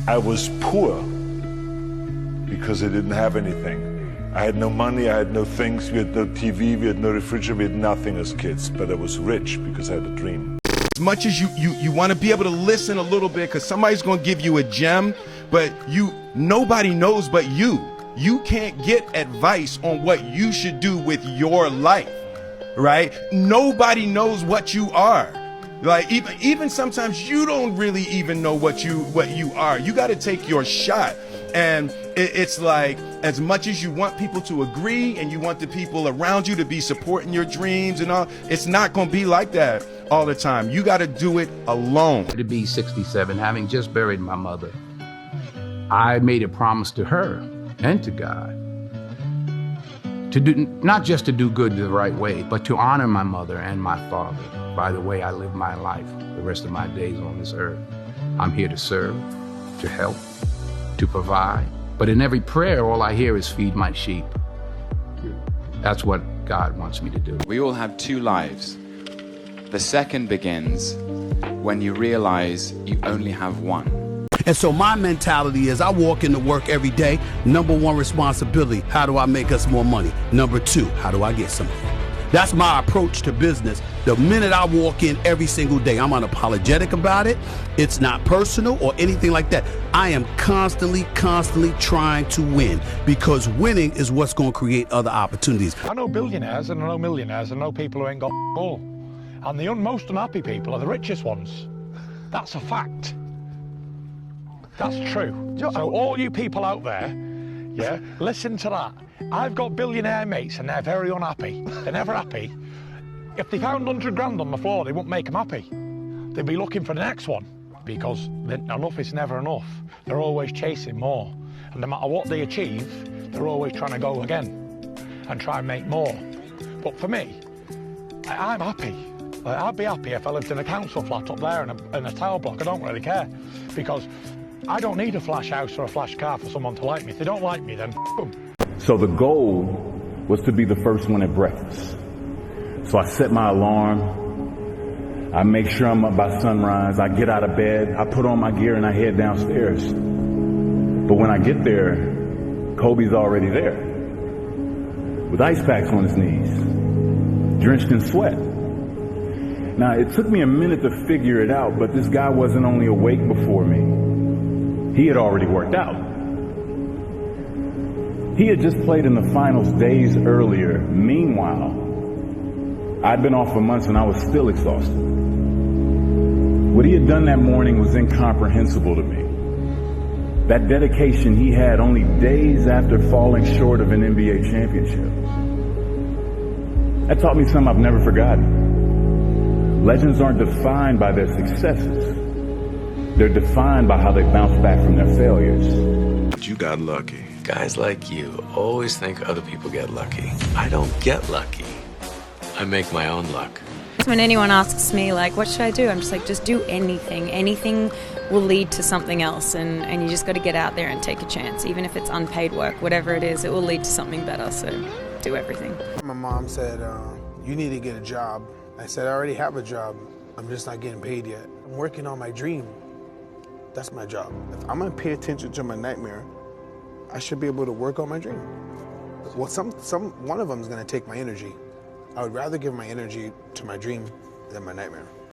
I was poor because I didn't have anything. I had no money, I had no things, we had no TV, we had no refrigerator, we had nothing as kids, but I was rich because I had a dream. As much as you want to be able to listen a little bit, because somebody's going to give you a gem, but nobody knows but you. You can't get advice on what you should do with your life, right? Nobody knows what you are. Like even sometimes you don't really even know what you are. You got to take your shot. And it's like, as much as you want people to agree and you want the people around you to be supporting your dreams and all, it's not going to be like that all the time. You got to do it alone. To be 67, having just buried my mother, I made a promise to her and to God to do, not just to do good the right way, but to honor my mother and my father by the way I live my life the rest of my days on this earth. I'm here to serve, to help, to provide. But in every prayer, all I hear is feed my sheep. That's what God wants me to do. We all have two lives. The second begins when you realize you only have one. And so my mentality is I walk into work every day. Number one responsibility, how do I make us more money? Number two, how do I get some money? That's my approach to business. The minute I walk in every single day, I'm unapologetic about it. It's not personal or anything like that. I am constantly trying to win, because winning is what's going to create other opportunities. I know billionaires and I know millionaires and I know people who ain't got all. And the most unhappy people are the richest ones. That's a fact. That's true. So all you people out there, yeah, listen to that. I've got billionaire mates and they're very unhappy. They're never happy. If they found 100 grand on the floor, they wouldn't make them happy. They'd be looking for the next one, because enough is never enough. They're always chasing more. And no matter what they achieve, they're always trying to go again and try and make more. But for me, I'm happy. Like, I'd be happy if I lived in a council flat up there in a tower block. I don't really care, because I don't need a flash house or a flash car for someone to like me. If they don't like me, then f*** them. So the goal was to be the first one at breakfast. So I set my alarm. I make sure I'm up by sunrise. I get out of bed. I put on my gear and I head downstairs. But when I get there, Kobe's already there with ice packs on his knees, drenched in sweat. Now, it took me a minute to figure it out, but this guy wasn't only awake before me. He had already worked out. He had just played in the finals days earlier. Meanwhile, I'd been off for months and I was still exhausted. What he had done that morning was incomprehensible to me. That dedication he had only days after falling short of an NBA championship. That taught me something I've never forgotten. Legends aren't defined by their successes. They're defined by how they bounce back from their failures. But you got lucky. Guys like you always think other people get lucky. I don't get lucky. I make my own luck. When anyone asks me, like, what should I do? I'm just like, just do anything. Anything will lead to something else, and you just got to get out there and take a chance. Even if it's unpaid work, whatever it is, it will lead to something better, so do everything. My mom said, you need to get a job. I said, I already have a job. I'm just not getting paid yet. I'm working on my dream. That's my job. If I'm gonna pay attention to my nightmare, I should be able to work on my dream. Well, one of them is gonna take my energy. I would rather give my energy to my dream than my nightmare.